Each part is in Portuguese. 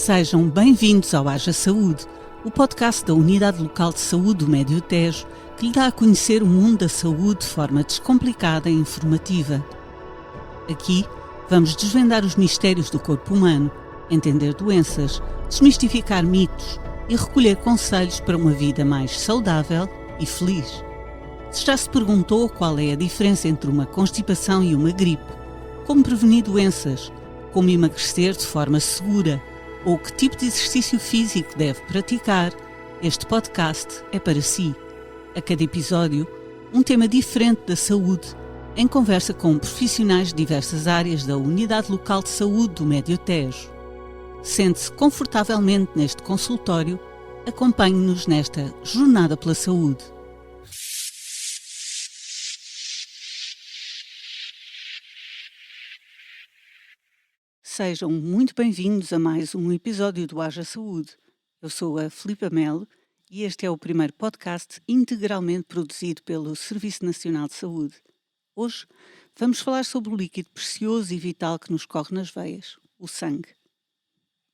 Sejam bem-vindos ao Haja Saúde, o podcast da Unidade Local de Saúde do Médio Tejo, que lhe dá a conhecer o mundo da saúde de forma descomplicada e informativa. Aqui vamos desvendar os mistérios do corpo humano, entender doenças, desmistificar mitos e recolher conselhos para uma vida mais saudável e feliz. Se já se perguntou qual é a diferença entre uma constipação e uma gripe, como prevenir doenças, como emagrecer de forma segura, ou que tipo de exercício físico deve praticar, este podcast é para si. A cada episódio, um tema diferente da saúde, em conversa com profissionais de diversas áreas da Unidade Local de Saúde do Médio Tejo. Sente-se confortavelmente neste consultório, acompanhe-nos nesta jornada pela saúde. Sejam muito bem-vindos a mais um episódio do Haja Saúde. Eu sou a Filipa Melo e este é o primeiro podcast integralmente produzido pelo Serviço Nacional de Saúde. Hoje vamos falar sobre o líquido precioso e vital que nos corre nas veias, o sangue.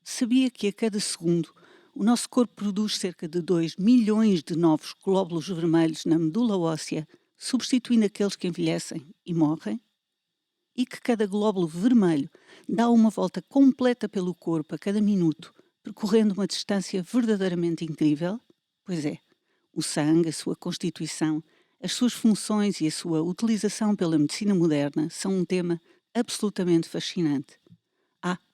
Sabia que a cada segundo o nosso corpo produz cerca de 2 milhões de novos glóbulos vermelhos na medula óssea, substituindo aqueles que envelhecem e morrem? E que cada glóbulo vermelho dá uma volta completa pelo corpo a cada minuto, percorrendo uma distância verdadeiramente incrível? Pois é, o sangue, a sua constituição, as suas funções e a sua utilização pela medicina moderna são um tema absolutamente fascinante.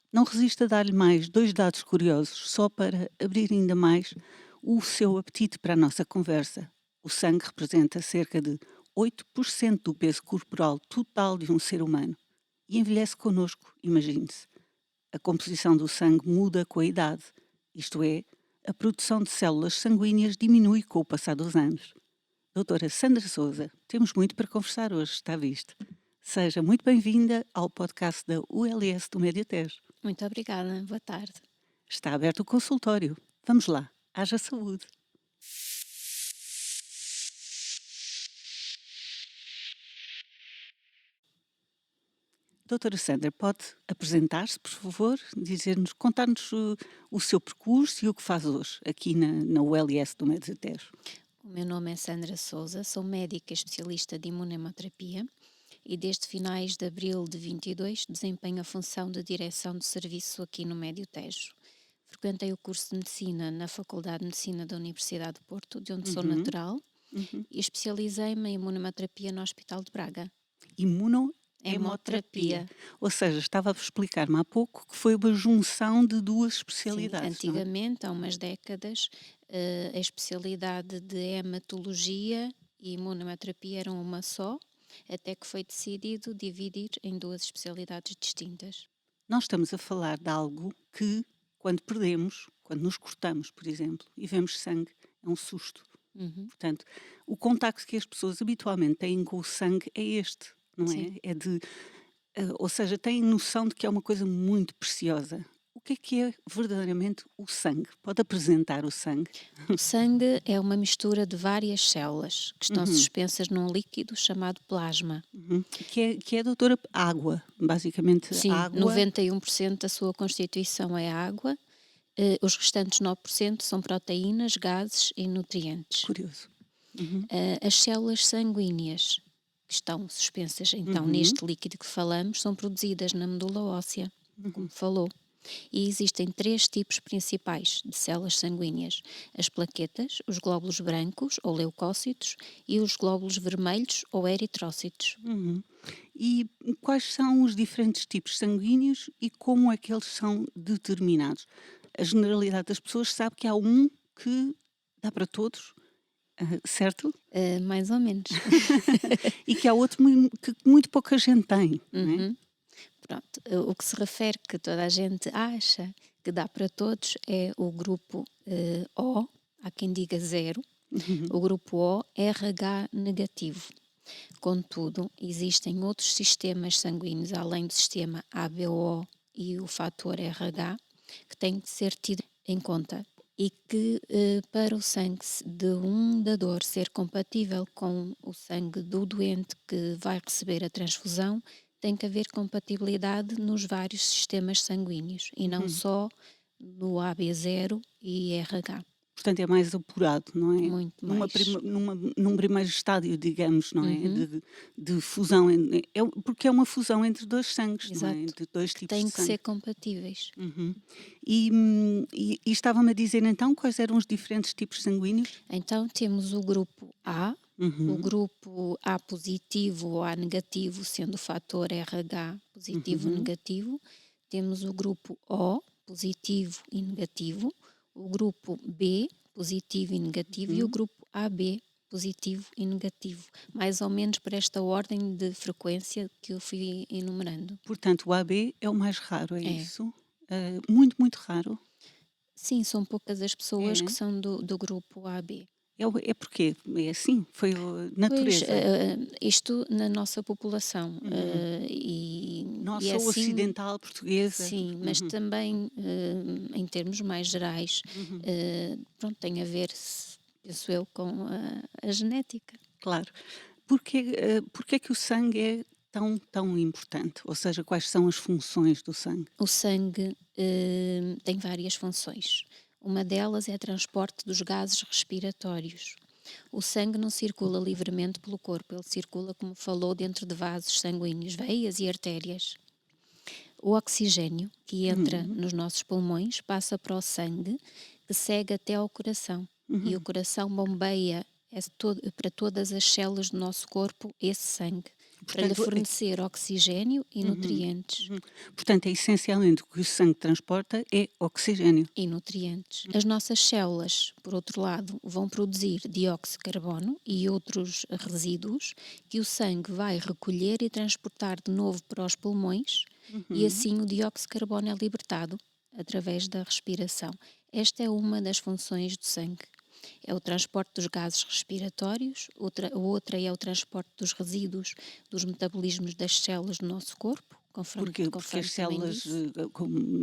Não resisto a dar-lhe mais 2 dados curiosos, só para abrir ainda mais o seu apetite para a nossa conversa. O sangue representa cerca de 8% do peso corporal total de um ser humano e envelhece connosco, imagine-se. A composição do sangue muda com a idade, isto é, a produção de células sanguíneas diminui com o passar dos anos. Doutora Sandra Sousa, temos muito para conversar hoje, está visto. Seja muito bem-vinda ao podcast da ULS do Médio Tejo. Muito obrigada, boa tarde. Está aberto o consultório. Vamos lá, haja saúde. Doutora Sandra, pode apresentar-se, por favor, contar-nos o seu percurso e o que faz hoje aqui na ULS do Médio Tejo. O meu nome é Sandra Sousa, sou médica especialista de imunohemoterapia e desde finais de abril de 22 desempenho a função de direção de serviço aqui no Médio Tejo. Frequentei o curso de Medicina na Faculdade de Medicina da Universidade de Porto, de onde sou natural, e especializei-me em imunohemoterapia no Hospital de Braga. Hemoterapia. Ou seja, estava a explicar-me há pouco que foi uma junção de 2 especialidades. Sim, antigamente, há umas décadas, a especialidade de hematologia e imunohemoterapia eram uma só, até que foi decidido dividir em 2 especialidades distintas. Nós estamos a falar de algo que, quando perdemos, quando nos cortamos, por exemplo, e vemos sangue, é um susto. Portanto, o contacto que as pessoas habitualmente têm com o sangue é este, não Sim. é? Ou seja, têm noção de que é uma coisa muito preciosa. O que é verdadeiramente o sangue? Pode apresentar o sangue? O sangue é uma mistura de várias células que estão suspensas num líquido chamado plasma. Que é, doutora, água, basicamente. Sim, água. 91% da sua constituição é água, os restantes 9% são proteínas, gases e nutrientes. Curioso. As células sanguíneas que estão suspensas então neste líquido que falamos são produzidas na medula óssea, como falou. E existem 3 tipos principais de células sanguíneas: as plaquetas, os glóbulos brancos ou leucócitos e os glóbulos vermelhos ou eritrócitos. E quais são os diferentes tipos sanguíneos e como é que eles são determinados? A generalidade das pessoas sabe que há um que dá para todos, certo? Mais ou menos. E que há outro que muito pouca gente tem, não é? Pronto, o que se refere que toda a gente acha que dá para todos é o grupo O, há quem diga 0, o grupo O RH negativo. Contudo, existem outros sistemas sanguíneos, além do sistema ABO e o fator RH, que têm de ser tido em conta e que para o sangue de um dador ser compatível com o sangue do doente que vai receber a transfusão, tem que haver compatibilidade nos vários sistemas sanguíneos e não só no AB0 e RH. Portanto, é mais apurado, não é? Muito mais. Num primeiro estádio, digamos, não é? Uhum. De fusão, porque é uma fusão entre dois sangues, não é? Exato. Entre dois Que tipos têm de que sangue. ser compatíveis. Uhum. E estava-me a dizer então quais eram os diferentes tipos sanguíneos? Então temos o grupo A, o Uhum. grupo A positivo ou A negativo, sendo o fator RH positivo ou Uhum. negativo. Temos o grupo O, positivo e negativo. O grupo B, positivo e negativo. E o Uhum. grupo AB, positivo e negativo. Mais ou menos por esta ordem de frequência que eu fui enumerando. Portanto, o AB é o mais raro, é É. isso? Muito, muito raro. Sim, são poucas as pessoas que É. são do grupo AB. É porque é assim, foi a Pois, natureza. isto na nossa população, Uhum. e é Nossa, ou assim, ocidental, portuguesa. sim, mas Uhum. também, em termos mais gerais, Uhum. pronto, tem a ver, penso eu, com a genética. Claro. Porque é que o sangue é tão, tão importante? Ou seja, quais são as funções do sangue? O sangue, tem várias funções. Uma delas é o transporte dos gases respiratórios. O sangue não circula livremente pelo corpo, ele circula, como falou, dentro de vasos sanguíneos, veias e artérias. O oxigênio que entra Uhum. nos nossos pulmões passa para o sangue, que segue até ao coração. E o Uhum. coração bombeia para todas as células do nosso corpo esse sangue, para lhe Portanto, fornecer oxigênio e uhum. nutrientes. Uhum. Portanto, é essencialmente o que o sangue transporta é oxigênio. E nutrientes. As nossas células, por outro lado, vão produzir dióxido de carbono e outros resíduos que o sangue vai recolher e transportar de novo para os pulmões, e Uhum. assim o dióxido de carbono é libertado através da respiração. Esta é uma das funções do sangue. É o transporte dos gases respiratórios, outra é o transporte dos resíduos dos metabolismos das células do nosso corpo, Porque as conforme também células disse.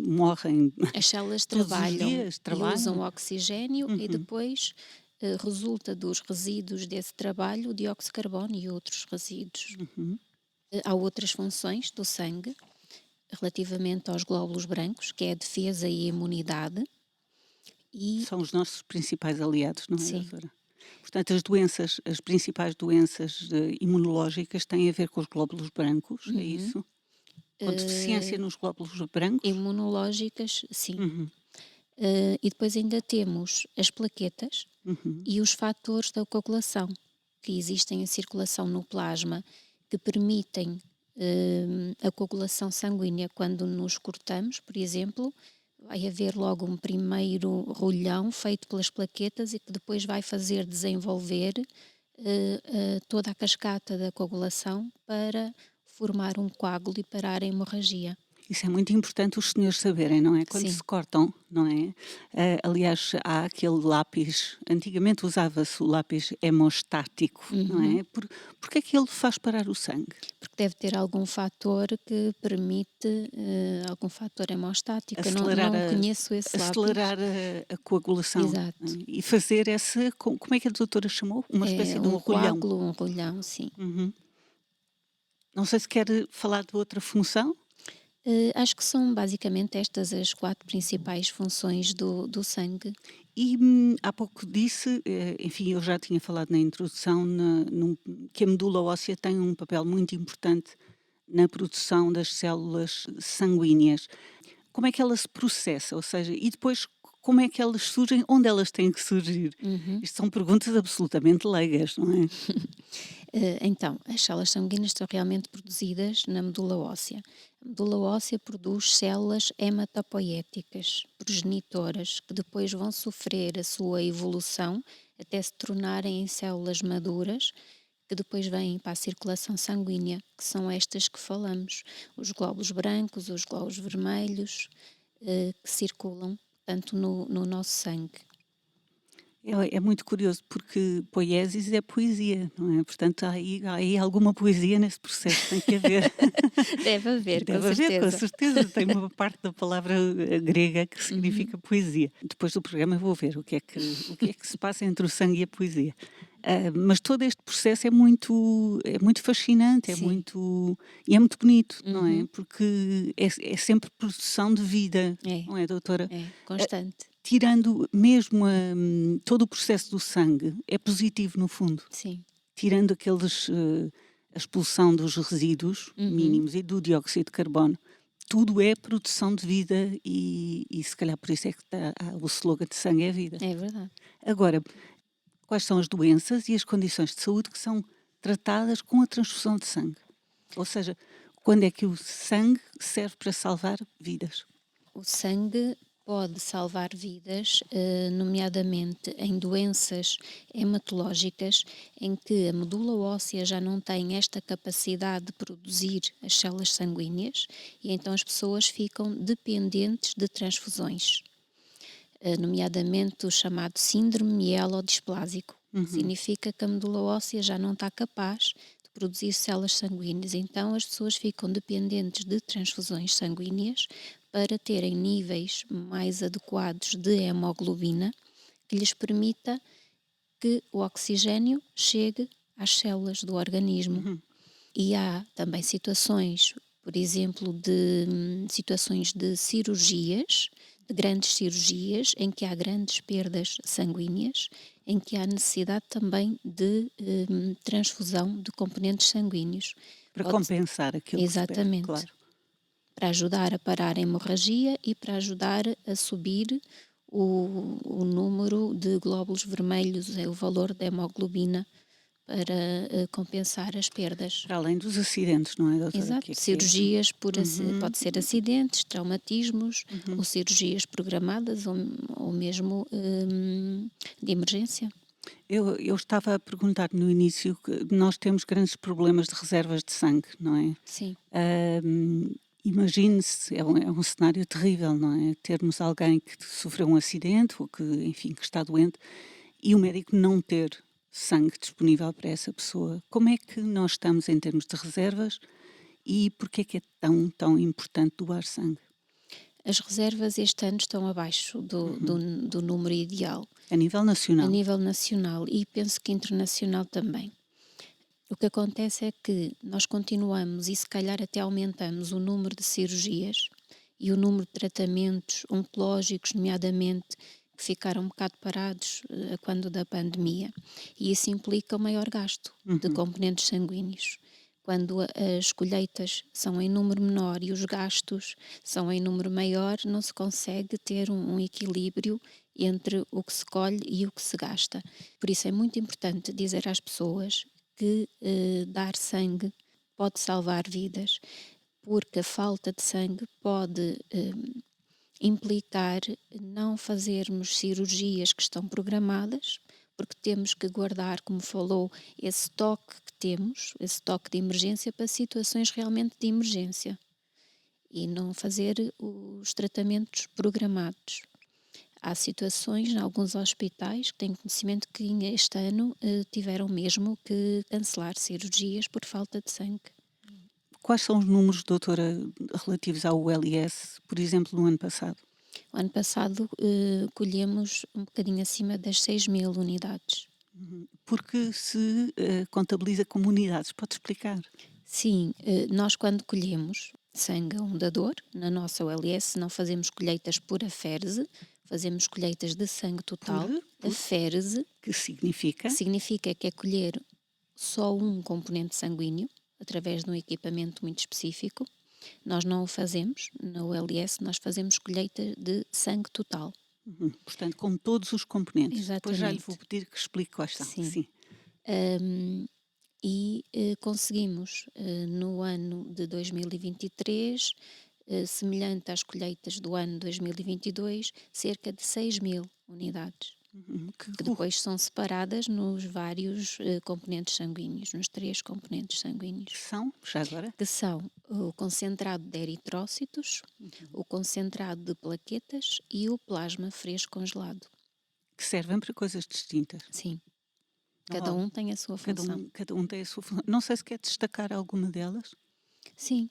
morrem As células todos os trabalham dias, e usam trabalham. oxigênio e Uhum. depois resulta dos resíduos desse trabalho o dióxido de carbono e outros resíduos. Uhum. Há outras funções do sangue relativamente aos glóbulos brancos, que é a defesa e a imunidade. E São os nossos principais aliados, não é, sim, doutora? Portanto, as principais doenças imunológicas têm a ver com os glóbulos brancos, é uhum. isso? Com deficiência Eh, nos glóbulos brancos? imunológicas, sim. Uhum. E depois ainda temos as plaquetas Uhum. e os fatores da coagulação, que existem em circulação no plasma, que permitem a coagulação sanguínea. Quando nos cortamos, por exemplo, vai haver logo um primeiro rolhão feito pelas plaquetas e que depois vai fazer desenvolver toda a cascata da coagulação para formar um coágulo e parar a hemorragia. Isso é muito importante os senhores saberem, não é? Quando Sim. se cortam, não é? Aliás, há aquele lápis, antigamente usava-se o lápis hemostático, não Uhum. é? Porque é que ele faz parar o sangue? Porque deve ter algum fator que permite, algum fator hemostático. Eu Acelerar não a, conheço esse lápis. acelerar a coagulação, não Exato. é? E fazer essa, como é que a doutora chamou? Uma espécie É de um um rolhão. coágulo, um rolhão, sim. Uhum. Não sei se quer falar de outra função. Acho que são basicamente estas as 4 principais funções do sangue. E há pouco disse, enfim, eu já tinha falado na introdução, que a medula óssea tem um papel muito importante na produção das células sanguíneas. Como é que ela se processa? Ou seja, e depois como é que elas surgem? Onde elas têm que surgir? Uhum. Isto são perguntas absolutamente leigas, não é? Então, as células sanguíneas estão realmente produzidas na medula óssea. A medula óssea produz células hematopoéticas, progenitoras, que depois vão sofrer a sua evolução até se tornarem em células maduras, que depois vêm para a circulação sanguínea, que são estas que falamos, os glóbulos brancos, os glóbulos vermelhos, que circulam tanto no nosso sangue. É muito curioso porque poiesis é poesia, não é? Portanto, há aí alguma poesia nesse processo, tem que haver. Deve haver, com Deve haver, com certeza. certeza. Tem uma parte da palavra grega que Uhum. significa poesia. Depois do programa vou ver o que é que se passa entre o sangue e a poesia. Mas todo este processo é muito fascinante, Sim. e é muito bonito, não é? Uhum. Porque é sempre produção de vida, É, não é, doutora? é Ah, constante. tirando mesmo todo o processo do sangue, é positivo no fundo. Sim. Tirando a expulsão dos resíduos Uhum. mínimos e do dióxido de carbono, tudo é produção de vida e se calhar por isso é que o slogan de sangue é vida. É verdade. Agora, quais são as doenças e as condições de saúde que são tratadas com a transfusão de sangue? Ou seja, quando é que o sangue serve para salvar vidas? O sangue pode salvar vidas, nomeadamente em doenças hematológicas em que a medula óssea já não tem esta capacidade de produzir as células sanguíneas e então as pessoas ficam dependentes de transfusões, nomeadamente o chamado síndrome mielodisplásico, que Uhum. significa que a medula óssea já não está capaz de produzir células sanguíneas. Então as pessoas ficam dependentes de transfusões sanguíneas para terem níveis mais adequados de hemoglobina que lhes permita que o oxigênio chegue às células do organismo. Uhum. E há também situações, por exemplo, de situações de cirurgias, de grandes cirurgias, em que há grandes perdas sanguíneas, em que há necessidade também de transfusão de componentes sanguíneos. Para Pode, compensar aquilo que se perde, exatamente, claro. para ajudar a parar a hemorragia e para ajudar a subir o número de glóbulos vermelhos, é o valor da hemoglobina, para compensar as perdas. Para além dos acidentes, não é, doutora? Exato, Que é. cirurgias Uhum. pode ser acidentes, traumatismos Uhum. ou cirurgias programadas ou mesmo de emergência. Eu estava a perguntar no início que nós temos grandes problemas de reservas de sangue, não é? Sim, Ahm, Imagine-se, é um cenário terrível, não é? Termos alguém que sofreu um acidente ou que, enfim, que está doente e o médico não ter sangue disponível para essa pessoa. Como é que nós estamos em termos de reservas e porquê é que é tão importante doar sangue? as reservas este ano estão abaixo do número ideal A nível a nacional. nível nacional e penso que internacional também. O que acontece é que nós continuamos e se calhar até aumentamos o número de cirurgias e o número de tratamentos oncológicos, nomeadamente, que ficaram um bocado parados quando da pandemia. E isso implica um maior gasto de Uhum. componentes sanguíneos. Quando as colheitas são em número menor e os gastos são em número maior, não se consegue ter um equilíbrio entre o que se colhe e o que se gasta. Por isso é muito importante dizer às pessoas que dar sangue pode salvar vidas, porque a falta de sangue pode implicar não fazermos cirurgias que estão programadas, porque temos que guardar, como falou, esse estoque que temos, esse estoque de emergência para situações realmente de emergência e não fazer os tratamentos programados. Há situações em alguns hospitais que têm conhecimento que este ano tiveram mesmo que cancelar cirurgias por falta de sangue. Quais são os números, doutora, relativos ao LS, por exemplo, no ano passado? O ano passado colhemos um bocadinho acima das 6.000 unidades. Porque se contabiliza comunidades, pode explicar? Sim, nós quando colhemos sangue a um dador, na nossa OLS não fazemos colheitas por aférese, fazemos colheitas de sangue Por, total. por Aférese, que significa? que significa que é colher só um componente sanguíneo, através de um equipamento muito específico. Nós não o fazemos, na OLS nós fazemos colheita de sangue total. Portanto, com todos os componentes. Depois já lhe vou Exatamente. pedir que explique quais são. Sim. Sim. E conseguimos, no ano de 2023, semelhante às colheitas do ano 2022, cerca de 6.000 unidades, Que, que depois são separadas nos vários componentes sanguíneos, nos 3 componentes sanguíneos, são, já agora? que são o concentrado de eritrócitos, o concentrado de plaquetas e o plasma fresco congelado. Que servem para coisas distintas. Sim, cada Oh, um tem a sua cada função. um, cada um tem a sua função. Não sei se quer destacar alguma delas. Sim,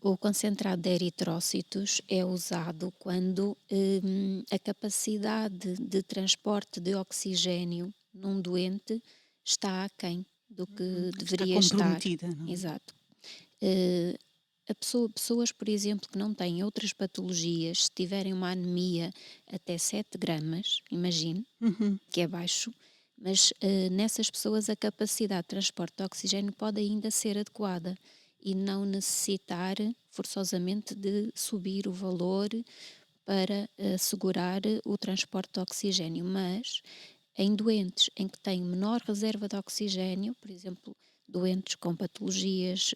o concentrado de eritrócitos é usado quando a capacidade de transporte de oxigênio num doente está aquém do que Está deveria estar. comprometida, não é? Exato. Pessoas, por exemplo, que não têm outras patologias, se tiverem uma anemia até 7 gramas, imagine, Uhum. que é baixo, mas nessas pessoas a capacidade de transporte de oxigênio pode ainda ser adequada e não necessitar forçosamente de subir o valor para assegurar o transporte de oxigênio, mas em doentes em que têm menor reserva de oxigênio, por exemplo, doentes com patologias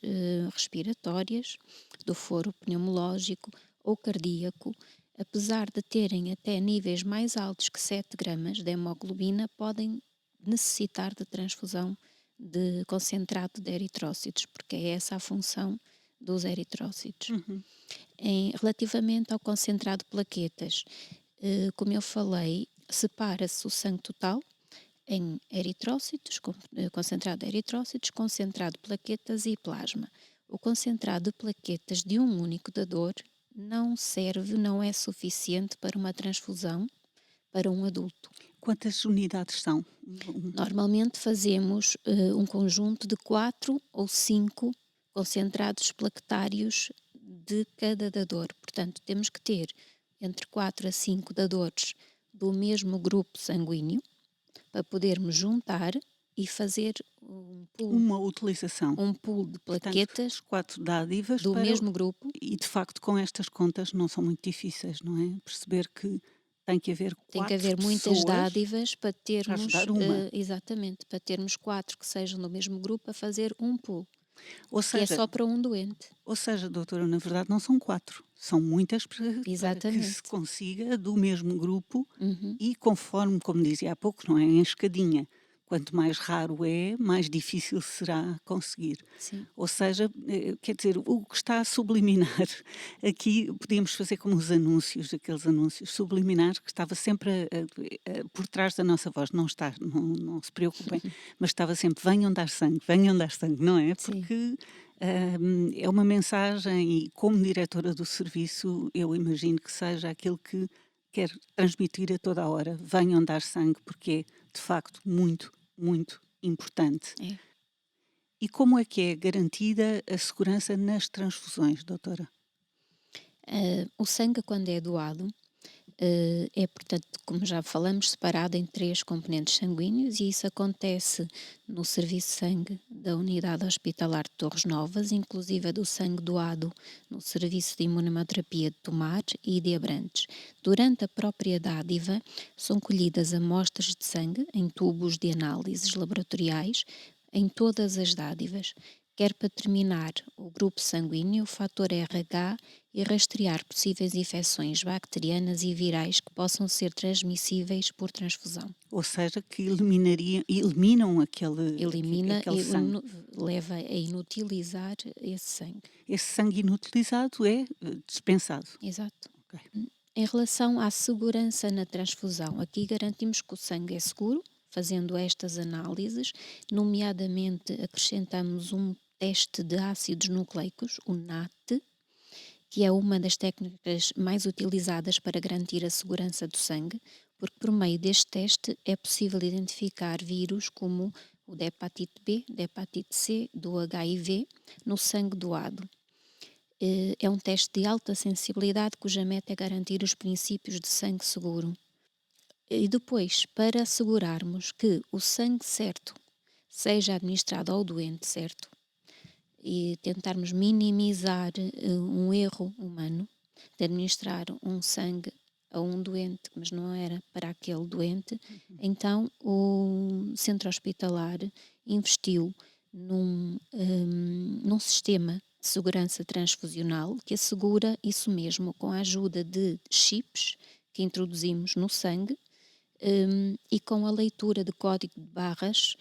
respiratórias, do foro pneumológico ou cardíaco, apesar de terem até níveis mais altos que 7 gramas de hemoglobina, podem necessitar de transfusão de concentrado de eritrócitos, porque é essa a função dos eritrócitos. Uhum. Relativamente ao concentrado de plaquetas, como eu falei, separa-se o sangue total em eritrócitos, concentrado de eritrócitos, concentrado de plaquetas e plasma. O concentrado de plaquetas de um único dador não serve, não é suficiente para uma transfusão para um adulto. Quantas unidades são? Normalmente fazemos um conjunto de 4 ou 5 concentrados plaquetários de cada dador. Portanto, temos que ter entre 4 a 5 dadores do mesmo grupo sanguíneo para podermos juntar e fazer Uma utilização. um pool de Portanto, plaquetas as 4 dádivas do mesmo grupo. E de facto com estas contas não são muito difíceis, não é? Perceber que tem que haver Tem que 4 haver muitas pessoas dádivas para termos, ajudar uma. exatamente, para termos 4 que sejam do mesmo grupo a fazer um pool, Ou que é seja, só para um doente. doutora, na verdade não são 4, são muitas para que se Exatamente. consiga do mesmo grupo Uhum. e conforme, como dizia há pouco, não é? Em escadinha. Quanto mais raro é, mais difícil será conseguir. Sim. Ou seja, quer dizer, o que está a subliminar aqui, podíamos fazer como os anúncios, aqueles anúncios subliminares que estava sempre por trás da nossa voz, não está, não se preocupem, mas estava sempre, venham dar sangue, não é? Sim. Porque é uma mensagem e como diretora do serviço, eu imagino que seja aquilo que quer transmitir a toda a hora, venham dar sangue, porque é, de facto, muito, muito importante. É. E como é que é garantida a segurança nas transfusões, doutora? O sangue, quando é doado, é, portanto, como já falamos, separado em 3 componentes sanguíneos e isso acontece no serviço de sangue da unidade hospitalar de Torres Novas, inclusive do sangue doado no serviço de imunoterapia de Tomar e de Abrantes. Durante a própria dádiva, são colhidas amostras de sangue em tubos de análises laboratoriais em todas as dádivas, quer para determinar o grupo sanguíneo, o fator RH e rastrear possíveis infecções bacterianas e virais que possam ser transmissíveis por transfusão. Ou seja, que eliminam aquele E sangue. leva a inutilizar esse sangue. Esse sangue inutilizado é dispensado. Exato. Ok. Em relação à segurança na transfusão, aqui garantimos que o sangue é seguro, fazendo estas análises, nomeadamente acrescentamos um teste de ácidos nucleicos, o NAT, que é uma das técnicas mais utilizadas para garantir a segurança do sangue, porque por meio deste teste é possível identificar vírus como o da hepatite B, da hepatite C, do HIV no sangue doado. É um teste de alta sensibilidade cuja meta é garantir os princípios de sangue seguro. E depois, para assegurarmos que o sangue certo seja administrado ao doente certo e tentarmos minimizar um erro humano de administrar um sangue a um doente, mas não era para aquele doente, então o centro hospitalar investiu num sistema de segurança transfusional que assegura isso mesmo, com a ajuda de chips que introduzimos no sangue e com a leitura de código de barras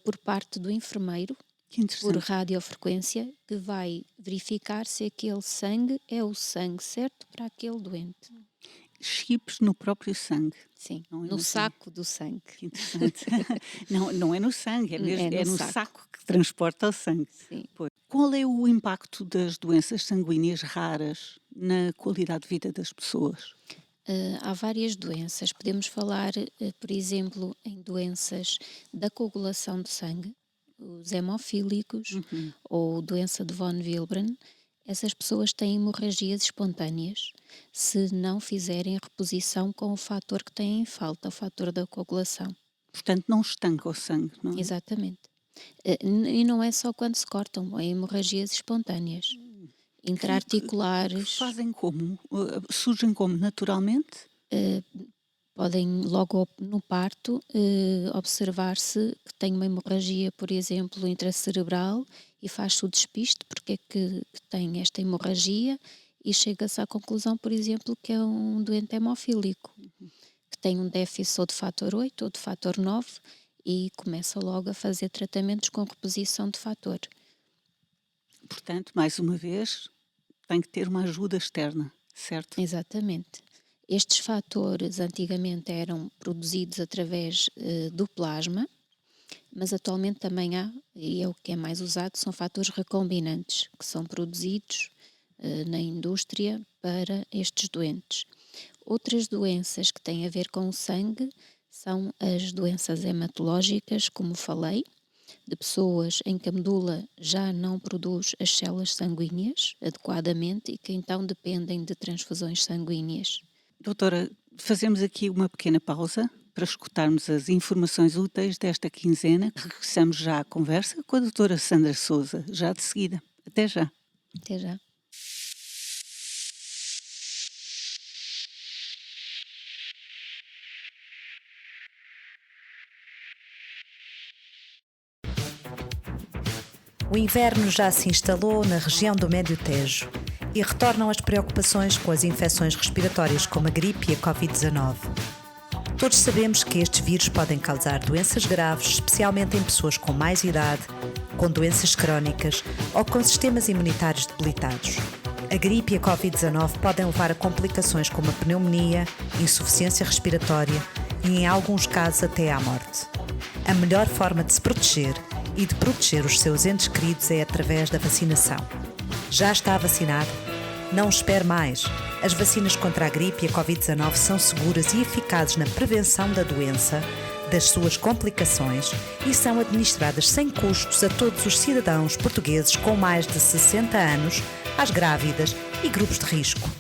por parte do enfermeiro Que por interessante. radiofrequência que vai verificar se aquele sangue é o sangue certo para aquele doente. Chips no próprio sangue. Sim, Não no imagino. saco do sangue. Que interessante. não é no sangue, é mesmo É no no saco. saco que transporta o sangue. Sim. Pois. Qual é o impacto das doenças sanguíneas raras na qualidade de vida das pessoas? Há várias doenças. Podemos falar, por exemplo, em doenças da coagulação de sangue, os hemofílicos ou doença de von Willebrand. Essas pessoas têm hemorragias espontâneas se não fizerem reposição com o fator que têm em falta, o fator da coagulação. Portanto, não estanca o sangue, não é? Exatamente. E não é só quando se cortam, é hemorragias espontâneas, intraarticulares. Fazem como? Surgem como? Naturalmente? Podem logo no parto observar-se que tem uma hemorragia, por exemplo, intracerebral e faz-se o despiste porque é que tem esta hemorragia e chega-se à conclusão, por exemplo, que é um doente hemofílico, que tem um déficit ou de fator 8 ou de fator 9 e começa logo a fazer tratamentos com reposição de fator. Portanto, mais uma vez, tem que ter uma ajuda externa, certo? Exatamente. Estes fatores antigamente eram produzidos através do plasma, mas atualmente também há, e é o que é mais usado, são fatores recombinantes, que são produzidos na indústria para estes doentes. Outras doenças que têm a ver com o sangue são as doenças hematológicas, como falei, de pessoas em que a medula já não produz as células sanguíneas adequadamente e que então dependem de transfusões sanguíneas. Doutora, fazemos aqui uma pequena pausa para escutarmos as informações úteis desta quinzena. Regressamos já à conversa com a doutora Sandra Sousa, já de seguida. Até já. Até já. O inverno já se instalou na região do Médio Tejo e retornam as preocupações com as infecções respiratórias como a gripe e a Covid-19. Todos sabemos que estes vírus podem causar doenças graves, especialmente em pessoas com mais idade, com doenças crónicas ou com sistemas imunitários debilitados. A gripe e a Covid-19 podem levar a complicações como a pneumonia, insuficiência respiratória e, em alguns casos, até à morte. A melhor forma de se proteger e de proteger os seus entes queridos é através da vacinação. Já está vacinado? Não espere mais. As vacinas contra a gripe e a Covid-19 são seguras e eficazes na prevenção da doença, das suas complicações e são administradas sem custos a todos os cidadãos portugueses com mais de 60 anos, às grávidas e grupos de risco.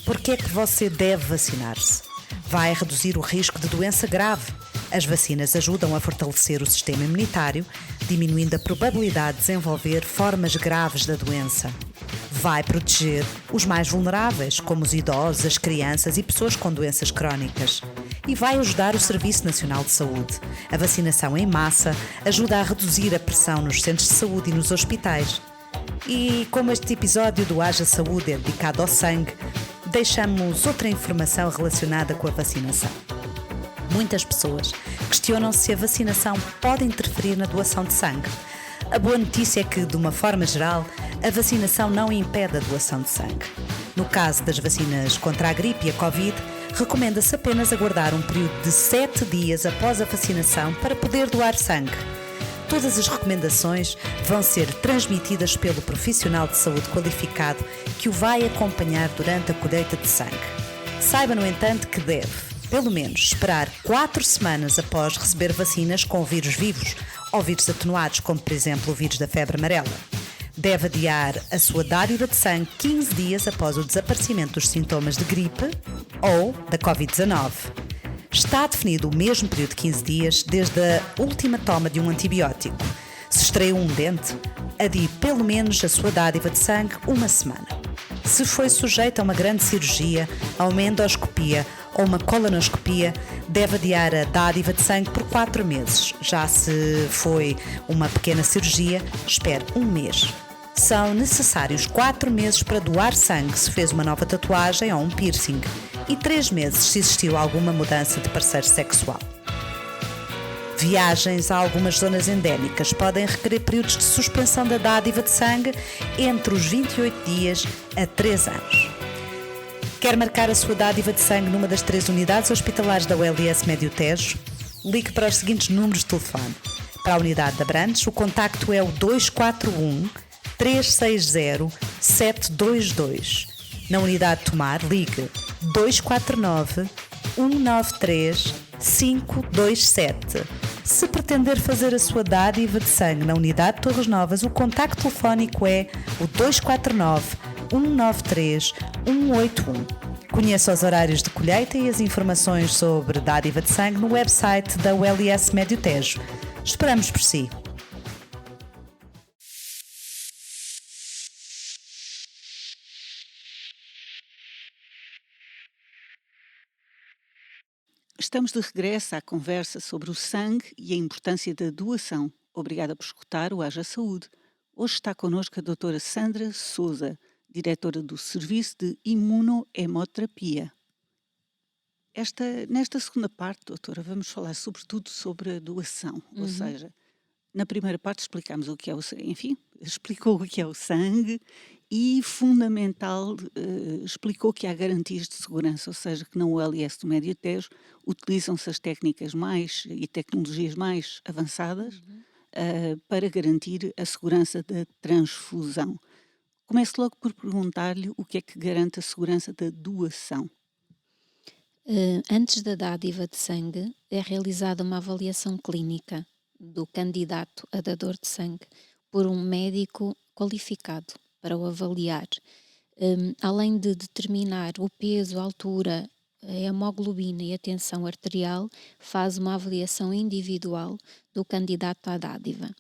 Por que é que você deve vacinar-se? Vai reduzir o risco de doença grave. As vacinas ajudam a fortalecer o sistema imunitário, diminuindo a probabilidade de desenvolver formas graves da doença. Vai proteger os mais vulneráveis, como os idosos, as crianças e pessoas com doenças crónicas. E vai ajudar o Serviço Nacional de Saúde. A vacinação em massa ajuda a reduzir a pressão nos centros de saúde e nos hospitais. E como este episódio do Haja Saúde é dedicado ao sangue, deixamos outra informação relacionada com a vacinação. Muitas pessoas questionam se a vacinação pode interferir na doação de sangue. A boa notícia é que, de uma forma geral, a vacinação não impede a doação de sangue. No caso das vacinas contra a gripe e a Covid, recomenda-se apenas aguardar um período de 7 dias após a vacinação para poder doar sangue. Todas as recomendações vão ser transmitidas pelo profissional de saúde qualificado que o vai acompanhar durante a colheita de sangue. Saiba, no entanto, que deve, pelo menos, esperar 4 semanas após receber vacinas com vírus vivos ou vírus atenuados, como por exemplo o vírus da febre amarela. Deve adiar a sua dádiva de sangue 15 dias após o desaparecimento dos sintomas de gripe ou da Covid-19. Está definido o mesmo período de 15 dias desde a última toma de um antibiótico. Se estreou um dente, adie pelo menos a sua dádiva de sangue uma semana. Se foi sujeito a uma grande cirurgia, a uma endoscopia ou uma colonoscopia, deve adiar a dádiva de sangue por 4 meses. Já se foi uma pequena cirurgia, espere 1 mês. São necessários 4 meses para doar sangue se fez uma nova tatuagem ou um piercing e 3 meses se existiu alguma mudança de parceiro sexual. Viagens a algumas zonas endémicas podem requerer períodos de suspensão da dádiva de sangue entre os 28 dias a 3 anos. Quer marcar a sua dádiva de sangue numa das 3 unidades hospitalares da ULS Médio Tejo? Ligue para os seguintes números de telefone. Para a unidade de Abrantes, o contacto é o 241 360 722. Na unidade Tomar, ligue 249 193 527. Se pretender fazer a sua dádiva de sangue na unidade de Torres Novas, o contacto telefónico é o 249 193 181. Conheça os horários de colheita e as informações sobre dádiva de sangue no website da ULS Médio Tejo. Esperamos por si. Estamos de regresso à conversa sobre o sangue e a importância da doação. Obrigada por escutar o Haja Saúde. Hoje está connosco a doutora Sandra Sousa, diretora do Serviço de Imunohemoterapia. Nesta segunda parte, doutora, vamos falar sobretudo sobre a doação, ou seja, na primeira parte explicámos o que é o sangue, enfim, explicou o que é o sangue e, fundamental, explicou que há garantias de segurança, ou seja, que na ULS do Médio Tejo utilizam-se as técnicas e tecnologias mais avançadas para garantir a segurança da transfusão. Começo logo por perguntar-lhe o que é que garante a segurança da doação. Antes da dádiva de sangue, é realizada uma avaliação clínica do candidato a dador de sangue por um médico qualificado para o avaliar. Além de determinar o peso, a altura, a hemoglobina e a tensão arterial, faz uma avaliação individual do candidato à dádiva.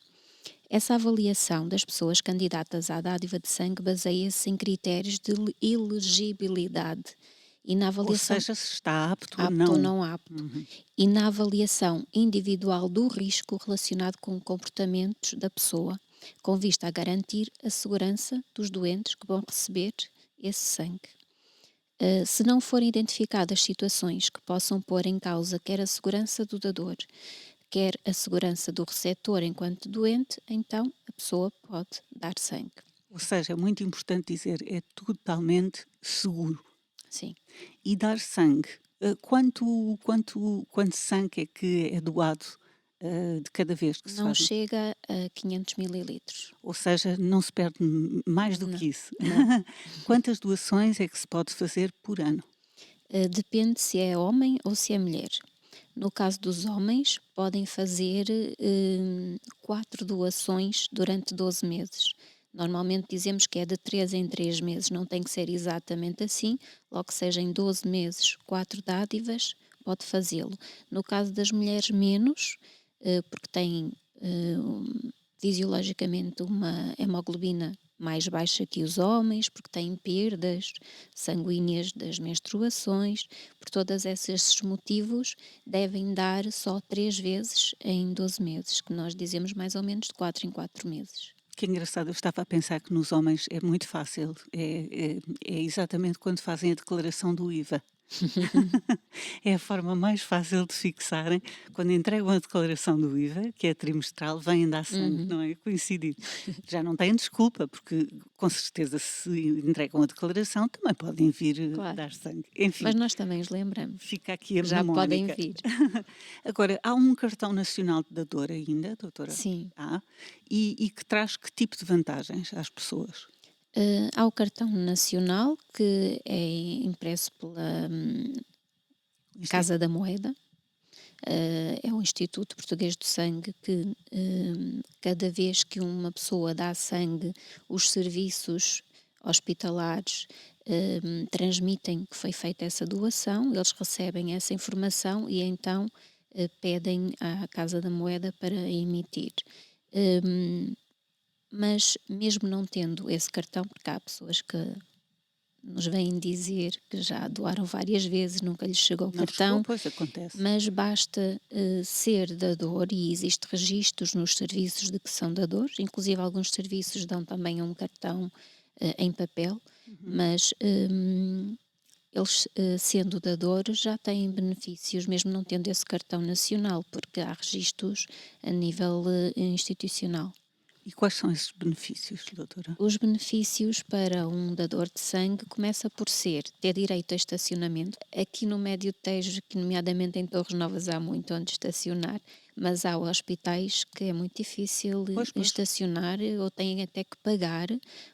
Essa avaliação das pessoas candidatas à dádiva de sangue baseia-se em critérios de elegibilidade e na avaliação, ou seja, se está apto ou não apto, e na avaliação individual do risco relacionado com comportamentos da pessoa, com vista a garantir a segurança dos doentes que vão receber esse sangue. Se não forem identificadas situações que possam pôr em causa quer a segurança do dador, quer a segurança do receptor enquanto doente, então a pessoa pode dar sangue. Ou seja, é muito importante dizer, é totalmente seguro. Sim. E dar sangue, quanto sangue é que é doado de cada vez que se Não faz? chega a 500 mililitros. Ou seja, não se perde mais do que isso. Quantas doações é que se pode fazer por ano? Depende se é homem ou se é mulher. No caso dos homens, podem fazer 4 doações durante 12 meses. Normalmente dizemos que é de 3 em 3 meses, não tem que ser exatamente assim, logo que seja em 12 meses, 4 dádivas, pode fazê-lo. No caso das mulheres, menos, porque têm fisiologicamente uma hemoglobina mais baixa que os homens, porque têm perdas sanguíneas das menstruações. Por todos esses motivos, devem dar só 3 vezes em 12 meses, que nós dizemos mais ou menos de 4 em 4 meses. Que engraçado, eu estava a pensar que nos homens é muito fácil, é exatamente quando fazem a declaração do IVA. É a forma mais fácil de fixarem, quando entregam a declaração do IVA, que é trimestral, vêm dar sangue, não é? Coincidir. Já não têm desculpa, porque com certeza se entregam a declaração também podem vir Claro. dar sangue. Enfim, Mas nós também os lembramos. fica aqui a Já podem mnemónica. vir. Agora, há um cartão nacional de dador ainda, doutora? Sim. E que traz que tipo de vantagens às pessoas? Há o cartão nacional, que é impresso pela Casa da Moeda. É o Instituto Português do Sangue que, cada vez que uma pessoa dá sangue, os serviços hospitalares transmitem que foi feita essa doação, eles recebem essa informação e então pedem à Casa da Moeda para emitir. Mas mesmo não tendo esse cartão, porque há pessoas que nos vêm dizer que já doaram várias vezes, nunca lhes chegou o Não cartão, chegou, pois acontece. mas basta ser dador e existe registros nos serviços de que são dadores, inclusive alguns serviços dão também um cartão em papel, mas eles, sendo dadores, já têm benefícios, mesmo não tendo esse cartão nacional, porque há registros a nível institucional. E quais são esses benefícios, doutora? Os benefícios para um dador de sangue começa por ter direito a estacionamento. Aqui no Médio Tejo, que nomeadamente em Torres Novas há muito onde estacionar, Mas há hospitais que é muito difícil Pois, pois. estacionar ou têm até que pagar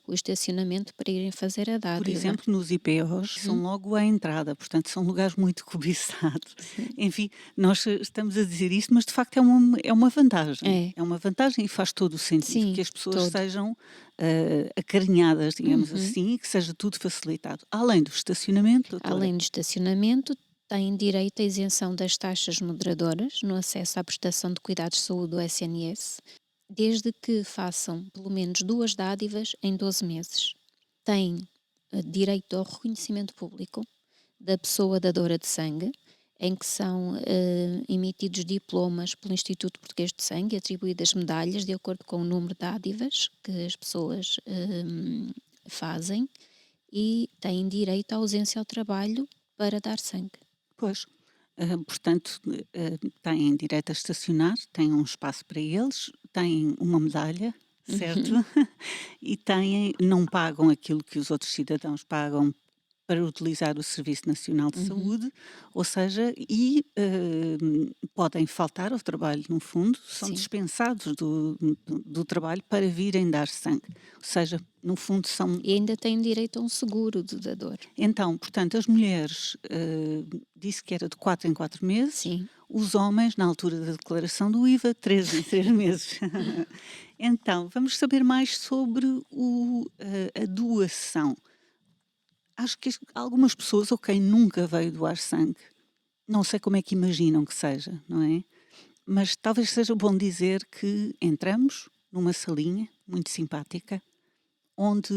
o estacionamento para irem fazer a Por dádiva. exemplo, nos IPOs são logo à entrada, portanto são lugares muito cobiçados. Sim. Enfim, nós estamos a dizer isto, mas de facto é uma vantagem. É. É uma vantagem e faz todo o sentido Sim, que as pessoas todo. sejam acarinhadas, digamos assim, e que seja tudo facilitado. Além do estacionamento, doutora. Além do estacionamento, têm direito à isenção das taxas moderadoras no acesso à prestação de cuidados de saúde do SNS, desde que façam pelo menos 2 dádivas em 12 meses. Têm direito ao reconhecimento público da pessoa dadora de sangue, em que são emitidos diplomas pelo Instituto Português de Sangue e atribuídas medalhas de acordo com o número de dádivas que as pessoas fazem, e têm direito à ausência ao trabalho para dar sangue. Pois, portanto, têm direito a estacionar, têm um espaço para eles, têm uma medalha, certo? E não pagam aquilo que os outros cidadãos pagam para utilizar o Serviço Nacional de Saúde, ou seja, podem faltar ao trabalho, no fundo, são Sim. dispensados do trabalho para virem dar sangue. Ou seja, no fundo são. E ainda têm direito a um seguro de dador. Então, portanto, as mulheres disse que era de 4 em 4 meses, Sim. os homens, na altura da declaração do IVA, 3 em 3 meses. Então, vamos saber mais sobre a doação. Acho que algumas pessoas, ou quem nunca veio doar sangue, não sei como é que imaginam que seja, não é? Mas talvez seja bom dizer que entramos numa salinha muito simpática, onde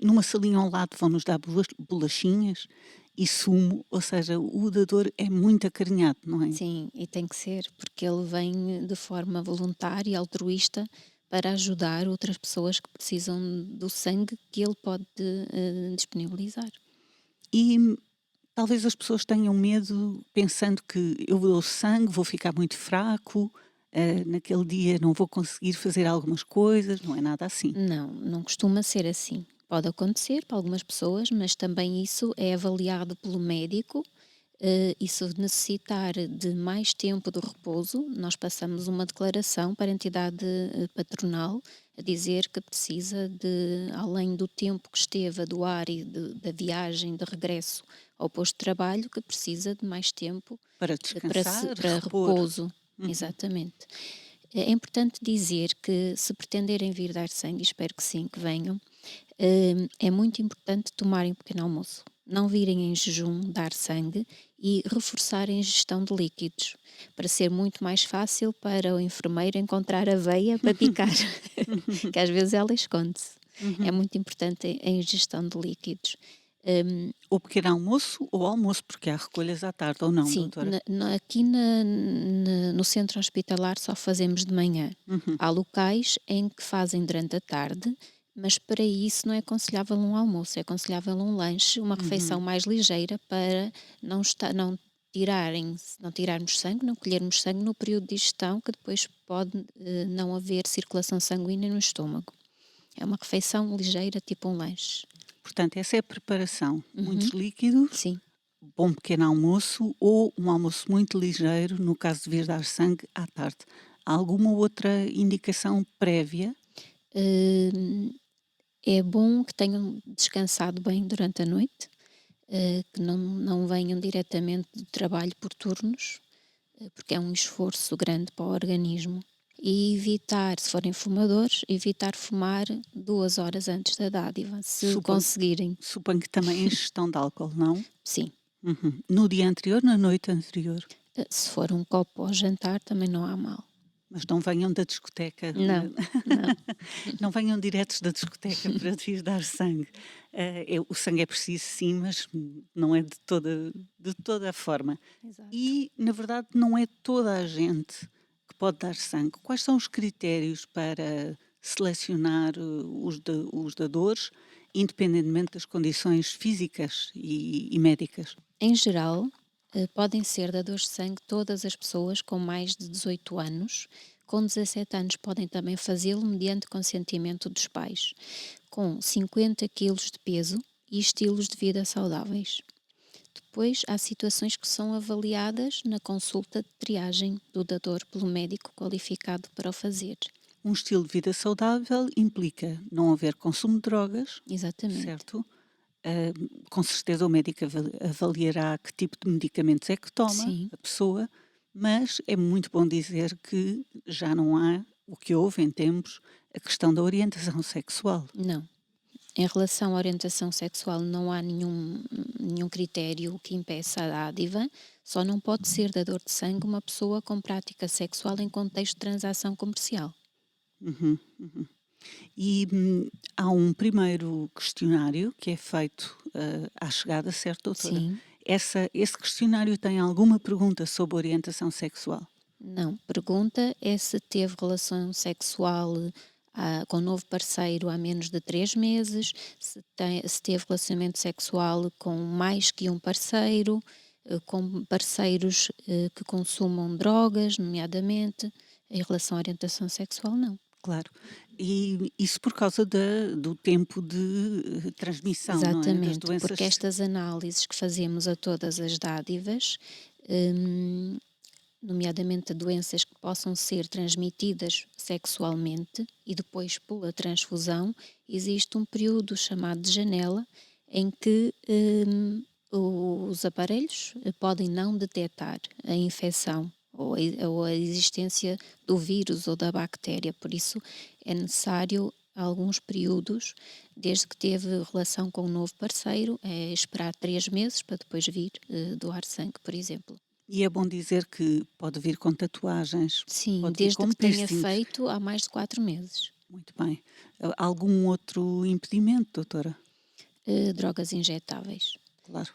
numa salinha ao lado vão-nos dar bolachinhas e sumo, ou seja, o dador é muito acarinhado, não é? Sim, e tem que ser, porque ele vem de forma voluntária e altruísta para ajudar outras pessoas que precisam do sangue que ele pode disponibilizar. E talvez as pessoas tenham medo pensando que eu dou sangue, vou ficar muito fraco, naquele dia não vou conseguir fazer algumas coisas, não é nada assim. Não costuma ser assim. Pode acontecer para algumas pessoas, mas também isso é avaliado pelo médico. E se necessitar de mais tempo de repouso, nós passamos uma declaração para a entidade patronal a dizer que precisa de, além do tempo que esteve a doar e da viagem de regresso ao posto de trabalho, que precisa de mais tempo Para descansar, para repor. repouso. Exatamente. É importante dizer que, se pretenderem vir dar sangue, espero que sim, que venham, é muito importante tomarem um pequeno almoço. Não virem em jejum dar sangue e reforçarem a ingestão de líquidos, para ser muito mais fácil para o enfermeiro encontrar a veia para picar, que às vezes ela esconde-se. É muito importante a ingestão de líquidos. Ou pequeno almoço ou almoço, porque há recolhas à tarde, ou não, Sim, doutora? aqui no centro hospitalar só fazemos de manhã. Há locais em que fazem durante a tarde, mas para isso não é aconselhável um almoço, é aconselhável um lanche, uma refeição mais ligeira para não tirarmos sangue, não colhermos sangue no período de digestão, que depois pode não haver circulação sanguínea no estômago. É uma refeição ligeira, tipo um lanche. Portanto, essa é a preparação. Muitos líquidos, Sim. bom pequeno almoço ou um almoço muito ligeiro, no caso de vir dar sangue, à tarde. Há alguma outra indicação prévia? É bom que tenham descansado bem durante a noite, que não venham diretamente do trabalho por turnos, porque é um esforço grande para o organismo. E evitar, se forem fumadores, evitar fumar 2 horas antes da dádiva, se conseguirem. Suponho que também a ingestão de álcool, não? Sim. No dia anterior, na noite anterior? Se for um copo ao jantar, também não há mal. Mas não venham da discoteca. Não. Não venham diretos da discoteca para vir dar sangue. O sangue é preciso, sim, mas não é de toda a forma. Exato. E, na verdade, não é toda a gente que pode dar sangue. Quais são os critérios para selecionar os dadores, independentemente das condições físicas e médicas? Em geral, podem ser dadores de sangue todas as pessoas com mais de 18 anos. Com 17 anos podem também fazê-lo mediante consentimento dos pais, com 50 kg de peso e estilos de vida saudáveis. Depois, há situações que são avaliadas na consulta de triagem do dador pelo médico qualificado para o fazer. Um estilo de vida saudável implica não haver consumo de drogas, Exatamente. certo? Com certeza o médico avaliará que tipo de medicamentos é que toma Sim. a pessoa, mas é muito bom dizer que já não há o que houve em tempos, a questão da orientação sexual. Não. Em relação à orientação sexual, não há nenhum critério que impeça a dádiva, só não pode ser dador de sangue uma pessoa com prática sexual em contexto de transação comercial. Uhum, uhum. E há um primeiro questionário que é feito à chegada, certo, doutora? Sim. Esse questionário tem alguma pergunta sobre orientação sexual? Não. Pergunta é se teve relação sexual com o novo parceiro há menos de 3 meses, se teve relacionamento sexual com mais que um parceiro, com parceiros que consumam drogas, nomeadamente. Em relação à orientação sexual, não. Claro. E isso por causa do tempo de transmissão, não é? Das Exatamente, doenças. porque estas análises que fazemos a todas as dádivas, hum, nomeadamente a doenças que possam ser transmitidas sexualmente e depois pela transfusão, existe um período chamado de janela em que os aparelhos podem não detectar a infecção ou a existência do vírus ou da bactéria, por isso é necessário alguns períodos, desde que teve relação com um novo parceiro, é esperar 3 meses para depois vir doar sangue, por exemplo. E é bom dizer que pode vir com tatuagens, Sim, pode vir desde com que tenha piercings. feito há mais de 4 meses. Muito bem. Algum outro impedimento, doutora? Drogas injetáveis. Claro.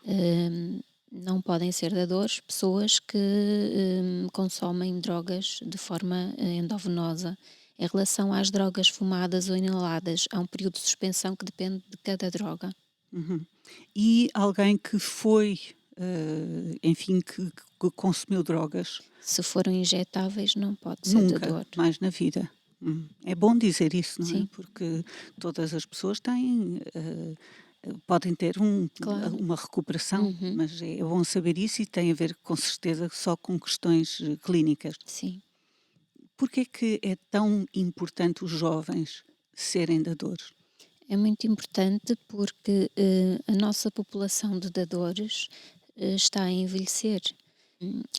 Não podem ser dadores pessoas que consomem drogas de forma endovenosa. Em relação às drogas fumadas ou inaladas, há um período de suspensão que depende de cada droga. Uhum. E alguém que foi, enfim, que consumiu drogas Se foram injetáveis, não pode ser nunca dador. mais na vida. É bom dizer isso, não é? Sim. Porque todas as pessoas têm, podem ter Claro. uma recuperação, Uhum. mas é bom saber isso e tem a ver com certeza só com questões clínicas. Sim. Porquê que é tão importante os jovens serem dadores? É muito importante porque a nossa população de dadores está a envelhecer.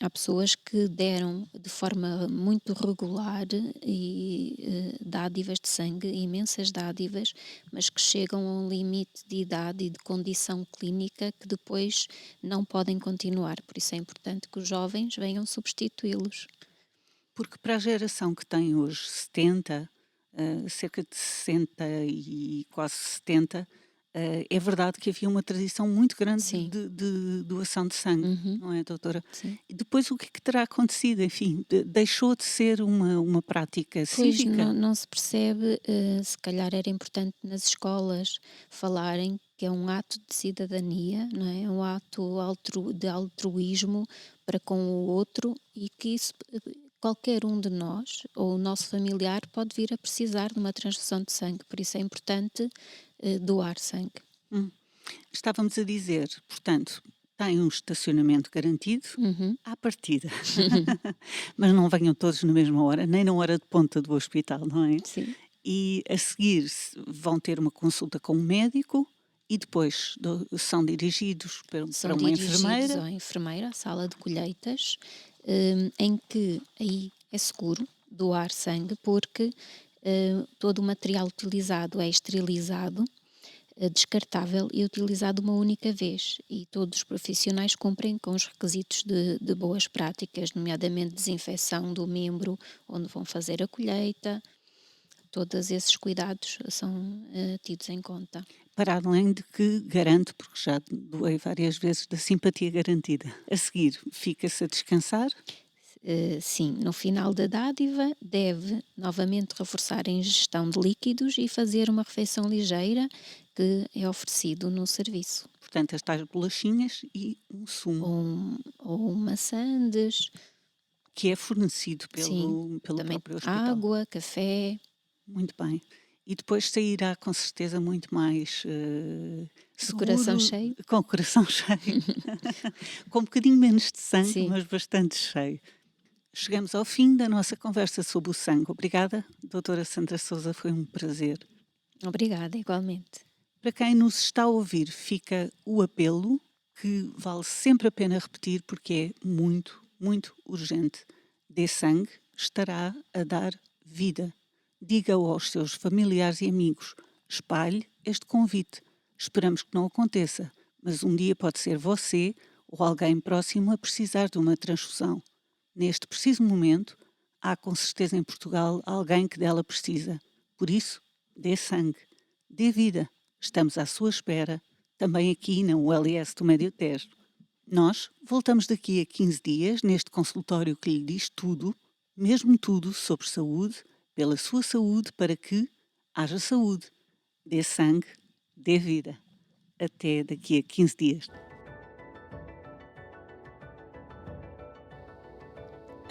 Há pessoas que deram de forma muito regular e dádivas de sangue, imensas dádivas, mas que chegam a um limite de idade e de condição clínica que depois não podem continuar. Por isso é importante que os jovens venham substituí-los. Porque para a geração que tem hoje 70, cerca de 60 e quase 70, é verdade que havia uma tradição muito grande Sim. de doação de sangue, Uhum. não é, doutora? Sim. E depois o que é que terá acontecido? Enfim, deixou de ser uma prática Pois cívica? não se percebe, se calhar era importante nas escolas falarem que é um ato de cidadania, não é? É um ato de altruísmo para com o outro e que isso, qualquer um de nós ou o nosso familiar pode vir a precisar de uma transfusão de sangue, por isso é importante doar sangue. Hum. Estávamos a dizer, portanto, tem um estacionamento garantido Uhum. à partida. Mas não venham todos na mesma hora, nem na hora de ponta do hospital, não é? Sim. E a seguir vão ter uma consulta com um médico e depois são dirigidos São para uma dirigidos enfermeira. à enfermeira, à sala de colheitas, em que aí é seguro doar sangue porque todo o material utilizado é esterilizado, descartável e utilizado uma única vez. E todos os profissionais cumprem com os requisitos de boas práticas, nomeadamente desinfecção do membro onde vão fazer a colheita. Todos esses cuidados são tidos em conta. Para além de que garante, porque já doei várias vezes, da simpatia garantida. A seguir, fica-se a descansar. Sim, no final da dádiva deve novamente reforçar a ingestão de líquidos e fazer uma refeição ligeira que é oferecido no serviço. Portanto, as tais bolachinhas e um sumo, Ou maçãs, que é fornecido sim, pelo também próprio hospital. água, café. Muito bem. E depois sairá com certeza muito mais De coração cheio? Com o coração cheio. Com um bocadinho menos de sangue, Sim. mas bastante cheio. Chegamos ao fim da nossa conversa sobre o sangue. Obrigada, doutora Sandra Sousa, foi um prazer. Obrigada, igualmente. Para quem nos está a ouvir, fica o apelo que vale sempre a pena repetir porque é muito, muito urgente. Dê sangue, estará a dar vida. Diga-o aos seus familiares e amigos. Espalhe este convite. Esperamos que não aconteça, mas um dia pode ser você ou alguém próximo a precisar de uma transfusão. Neste preciso momento, há com certeza em Portugal alguém que dela precisa. Por isso, dê sangue, dê vida. Estamos à sua espera, também aqui na ULS do Médio Tejo. Nós voltamos daqui a 15 dias neste consultório que lhe diz tudo, mesmo tudo sobre saúde, pela sua saúde, para que haja saúde. Dê sangue, dê vida. Até daqui a 15 dias.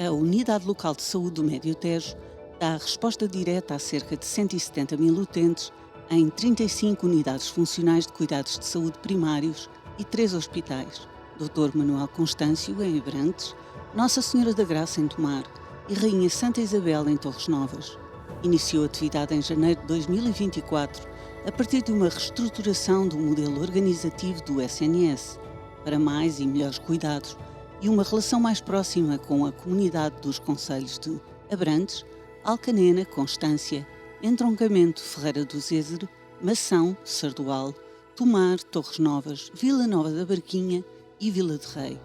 A Unidade Local de Saúde do Médio Tejo dá a resposta direta a cerca de 170 mil utentes em 35 unidades funcionais de cuidados de saúde primários e 3 hospitais. Dr. Manuel Constâncio, em Abrantes, Nossa Senhora da Graça, em Tomar e Rainha Santa Isabel, em Torres Novas. Iniciou atividade em janeiro de 2024, a partir de uma reestruturação do modelo organizativo do SNS, para mais e melhores cuidados e uma relação mais próxima com a comunidade dos concelhos de Abrantes, Alcanena, Constância, Entroncamento, Ferreira do Zézere, Mação, Sardual, Tomar, Torres Novas, Vila Nova da Barquinha e Vila de Rei.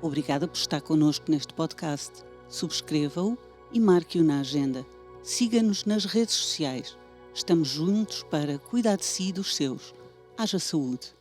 Obrigada por estar connosco neste podcast. Subscreva-o e marque-o na agenda. Siga-nos nas redes sociais. Estamos juntos para cuidar de si e dos seus. Haja saúde.